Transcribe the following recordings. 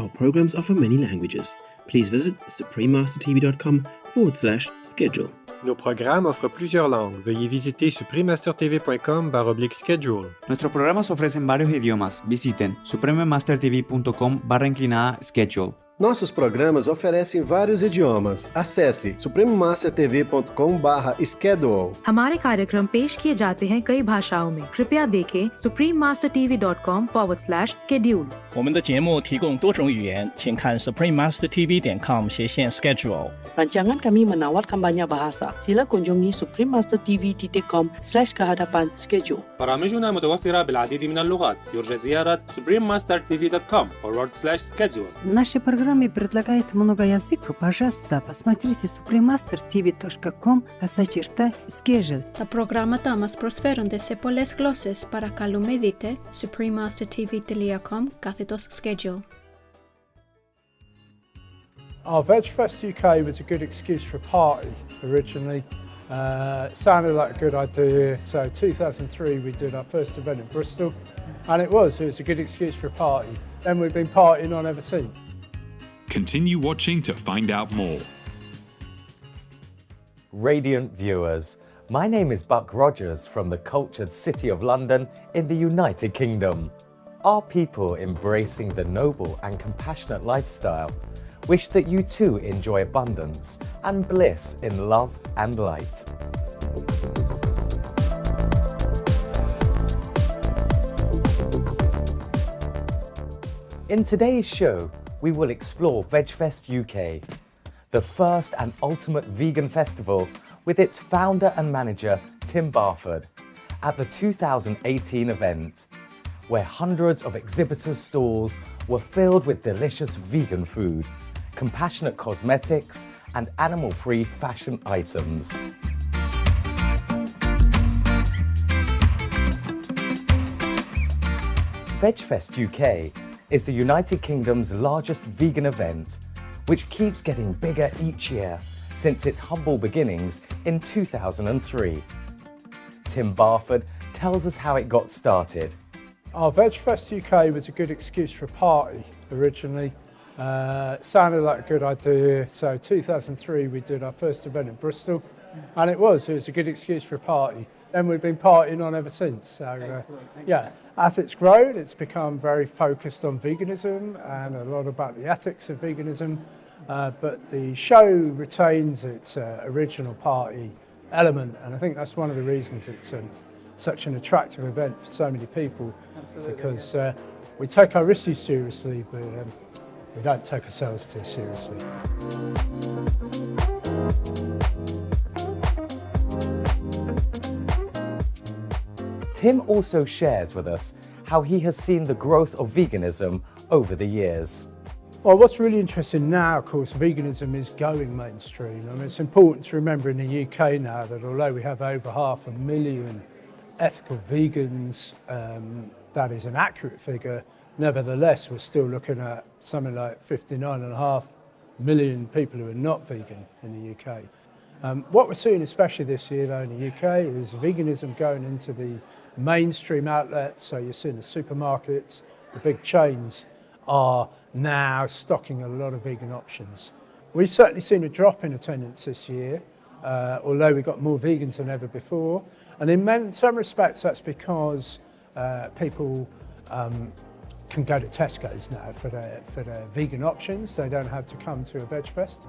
Our programs offer many languages. Please visit suprememastertv.com/schedule. Nos programmes offrent plusieurs langues. Veuillez visiter suprememastertv.com/schedule. Nuestros programas ofrecen varios idiomas. Visiten suprememastertv.com/schedule. Nossos programas oferecem vários idiomas. Acesse suprememastertv.com/schedule. हमारे कार्यक्रम पेश किए जाते हैं कई भाषाओं में. कृपया देखें suprememastertv.com/schedule. 我们的节目提供多种语言，请看 suprememastertv.com/schedule. Rancangan kami menawarkan banyak bahasa. Sila kunjungi suprememastertv.com/kehadapan-schedule. برامجنا متوفرة بالعديد من اللغات. يرجى زيارة suprememastertv.com/schedule. Наши программы предлагают многоязыку. Пожалуйста, посмотрите suprememastertv.com/schedule. Τα προγράμματα μας προσφέρονται σε πολλές γλώσσες. Παρακαλούμε δείτε suprememastertv.com/schedule. Our VegFestUK was a good excuse for a party originally. It sounded like a good idea. So 2003 we did our first event in Bristol and it was a good excuse for a party. Then we've been partying on ever since. Continue watching to find out more. Radiant viewers, my name is Buck Rogers from the cultured city of London in the United Kingdom. Our people embracing the noble and compassionate lifestyle wish that you too enjoy abundance and bliss in love and light. In today's show, we will explore VegFest UK, the first and ultimate vegan festival with its founder and manager Tim Barford at the 2018 event, where hundreds of exhibitors' stalls were filled with delicious vegan food, compassionate cosmetics and animal-free fashion items. VegFest UK is the United Kingdom's largest vegan event, which keeps getting bigger each year since its humble beginnings in 2003. Tim Barford tells us how it got started. Our VegFest UK was a good excuse for a party originally. It sounded like a good idea. So 2003 we did our first event in Bristol and it was a good excuse for a party. Then we've been partying on ever since. So as it's grown, it's become very focused on veganism and a lot about the ethics of veganism. But the show retains its original party element, and I think that's one of the reasons it's such an attractive event for so many people. Absolutely. Because we take our issues seriously, but we don't take ourselves too seriously. Tim also shares with us how he has seen the growth of veganism over the years. Well, what's really interesting now, of course, veganism is going mainstream. I mean, it's important to remember in the UK now that although we have over 500,000 ethical vegans, that is an accurate figure. Nevertheless, we're still looking at something like 59.5 million people who are not vegan in the UK. What we're seeing, especially this year though in the UK, is veganism going into the mainstream outlets. So you're seeing the supermarkets, the big chains are now stocking a lot of vegan options. We've certainly seen a drop in attendance this year, although we've got more vegans than ever before. And in some respects that's because people can go to Tesco's now for their vegan options. They don't have to come to a VegFest.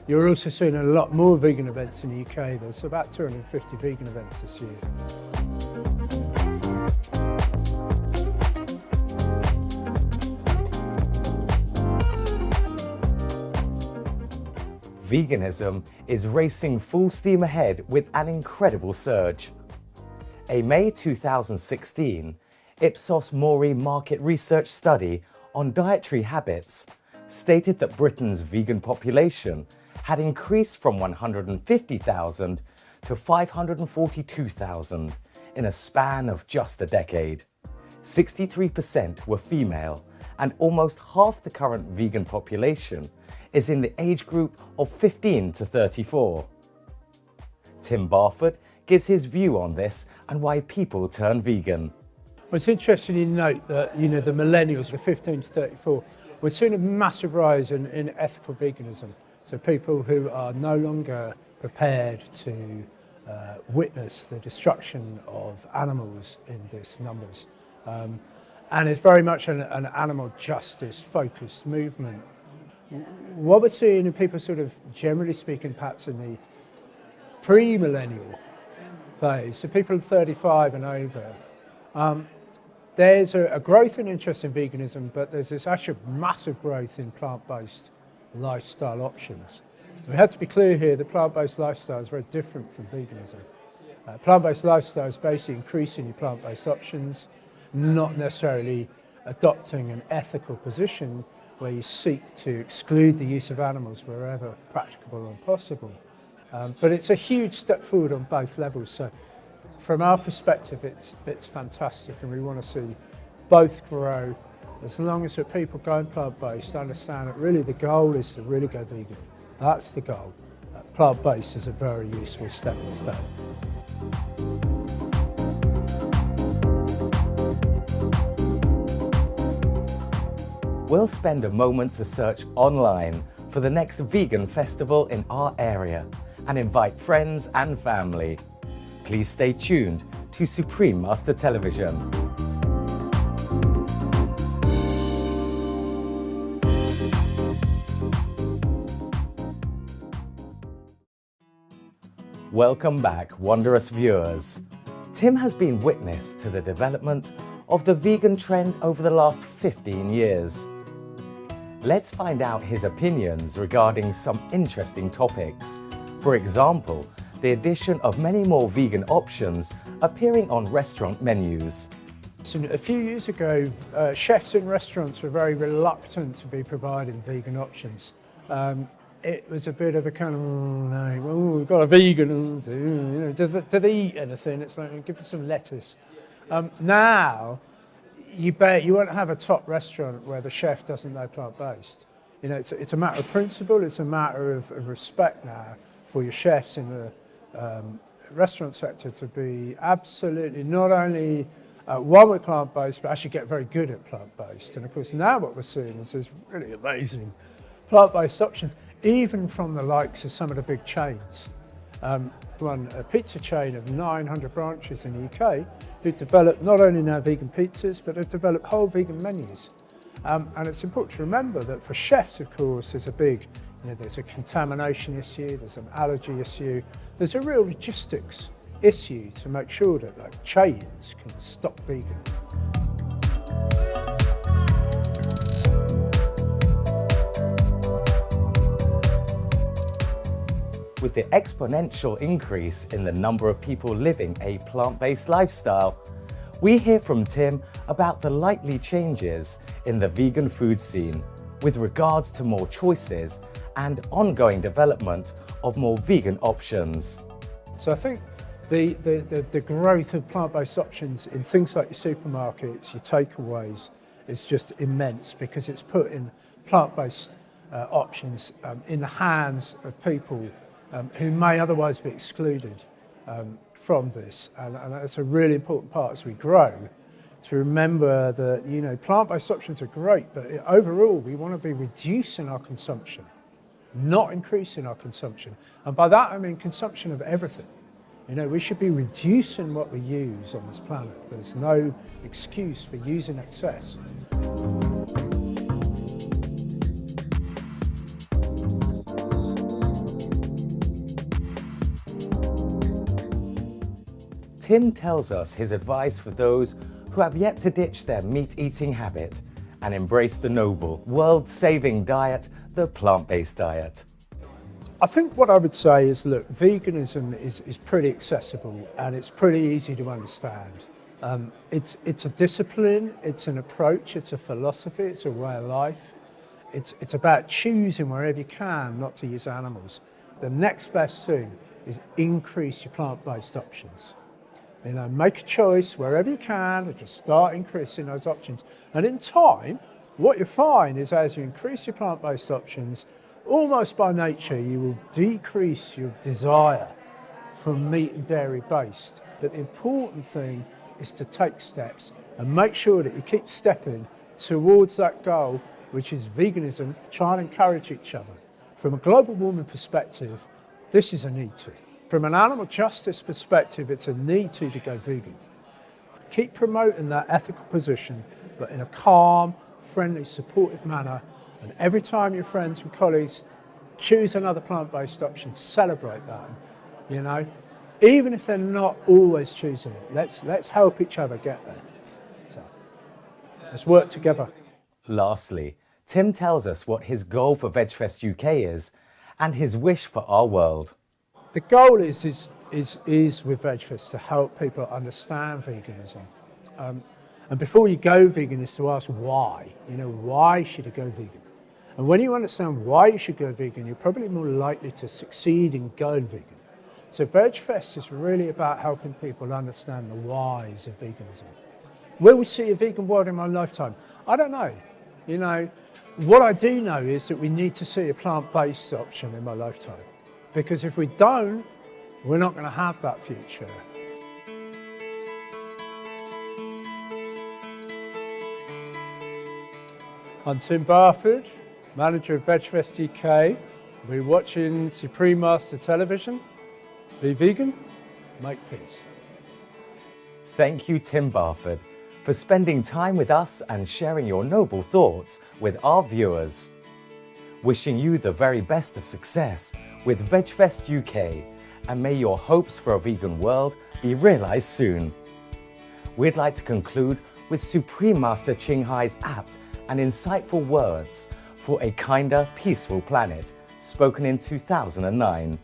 You're also seeing a lot more vegan events in the UK. There's about 250 vegan events this year. Veganism is racing full steam ahead with an incredible surge. A May 2016 Ipsos Mori market research study on dietary habits stated that Britain's vegan population had increased from 150,000 to 542,000 in a span of just a decade. 63% were female and almost half the current vegan population is in the age group of 15 to 34. Tim Barford gives his view on this and why people turn vegan. Well, it's interesting to note that, the millennials, the 15 to 34, we're seeing a massive rise in ethical veganism. So people who are no longer prepared to witness the destruction of animals in these numbers. And it's very much an animal justice focused movement. What we're seeing in people sort of generally speaking, perhaps in the pre-millennial phase, so people 35 and over, there's a growth in interest in veganism, but there's this actual massive growth in plant-based lifestyle options. We have to be clear here that plant-based lifestyle is very different from veganism. Plant-based lifestyle is basically increasing your plant-based options, not necessarily adopting an ethical position where you seek to exclude the use of animals wherever practicable and possible. But it's a huge step forward on both levels. So from our perspective, it's fantastic, and we want to see both grow as long as the people going plant-based understand that really the goal is to really go vegan. That's the goal. Plant-based is a very useful stepping stone. We'll spend a moment to search online for the next vegan festival in our area and invite friends and family. Please stay tuned to Supreme Master Television. Welcome back, wondrous viewers. Tim has been witness to the development of the vegan trend over the last 15 years. Let's find out his opinions regarding some interesting topics. For example, the addition of many more vegan options appearing on restaurant menus. So a few years ago, chefs in restaurants were very reluctant to be providing vegan options. It was a bit of a kind of, no, well, we've got a vegan, do they eat anything? It's like, give us some lettuce. Now, you won't have a top restaurant where the chef doesn't know plant-based. You know, it's a matter of principle, it's a matter of respect now for your chefs in the restaurant sector to be absolutely not only one with plant-based, but actually get very good at plant-based. And of course now what we're seeing is there's really amazing plant-based options, even from the likes of some of the big chains. One a pizza chain of 900 branches in the UK who developed not only now vegan pizzas, but they've developed whole vegan menus. And it's important to remember that for chefs, of course, there's a big, there's a contamination issue, there's an allergy issue, there's a real logistics issue to make sure that like chains can stock vegan. With the exponential increase in the number of people living a plant-based lifestyle, we hear from Tim about the likely changes in the vegan food scene with regards to more choices and ongoing development of more vegan options. So I think the growth of plant-based options in things like your supermarkets, your takeaways, is just immense because it's putting plant-based options in the hands of people who may otherwise be excluded from this. And that's a really important part as we grow, to remember that, plant-based options are great, but overall we want to be reducing our consumption, not increasing our consumption. And by that I mean consumption of everything. We should be reducing what we use on this planet. There's no excuse for using excess. Tim tells us his advice for those who have yet to ditch their meat-eating habit and embrace the noble, world-saving diet, the plant-based diet. I think what I would say is, look, veganism is pretty accessible and it's pretty easy to understand. It's a discipline, it's an approach, it's a philosophy, it's a way of life. It's about choosing wherever you can not to use animals. The next best thing is increase your plant-based options. Make a choice wherever you can and just start increasing those options. And in time, what you find is as you increase your plant-based options, almost by nature, you will decrease your desire for meat and dairy based. But the important thing is to take steps and make sure that you keep stepping towards that goal which is veganism, try and encourage each other. From a global warming perspective, this is a need to. From an animal justice perspective, it's a need to go vegan. Keep promoting that ethical position, but in a calm, friendly, supportive manner. And every time your friends and colleagues choose another plant-based option, celebrate that. You know, even if they're not always choosing it, let's help each other get there. So, let's work together. Lastly, Tim tells us what his goal for VegFestUK is and his wish for our world. The goal is with VegFest to help people understand veganism. And before you go vegan is to ask why. You know, why should you go vegan? And when you understand why you should go vegan, you're probably more likely to succeed in going vegan. So VegFest is really about helping people understand the whys of veganism. Will we see a vegan world in my lifetime? I don't know. You know, what I do know is that we need to see a plant-based option in my lifetime. Because if we don't, we're not going to have that future. I'm Tim Barford, manager of VegFestUK. We're watching Supreme Master Television. Be vegan, make peace. Thank you, Tim Barford, for spending time with us and sharing your noble thoughts with our viewers. Wishing you the very best of success with VegFestUK, and may your hopes for a vegan world be realized soon. We'd like to conclude with Supreme Master Ching Hai's apt and insightful words for a kinder, peaceful planet, spoken in 2009.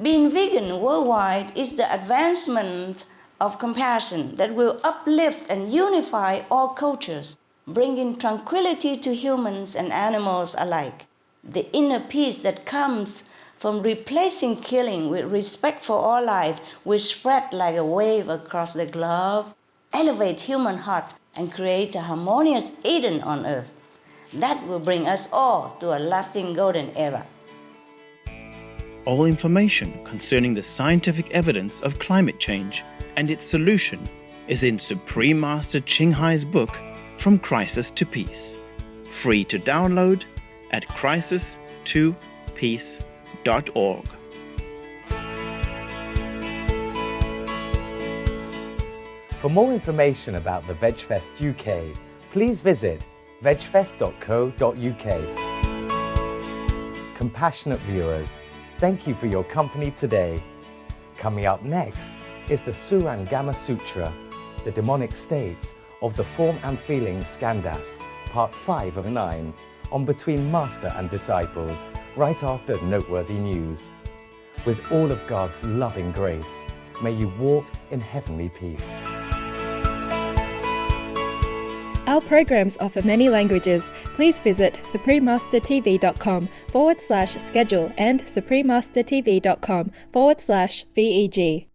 Being vegan worldwide is the advancement of compassion that will uplift and unify all cultures, bringing tranquility to humans and animals alike. The inner peace that comes from replacing killing with respect for all life will spread like a wave across the globe, elevate human hearts, and create a harmonious Eden on earth. That will bring us all to a lasting golden era. All information concerning the scientific evidence of climate change and its solution is in Supreme Master Ching Hai's book, From Crisis to Peace. Free to download at crisis2peace.org. For more information about the VegFest UK, please visit vegfest.co.uk. Compassionate viewers, thank you for your company today. Coming up next is the Surangama Sutra, the demonic states of the form and feeling Skandhas, part 5 of 9, on Between Master and Disciples, right after noteworthy news. With all of God's loving grace, may you walk in heavenly peace. Our programs offer many languages. Please visit suprememastertv.com/schedule and suprememastertv.com/VEG.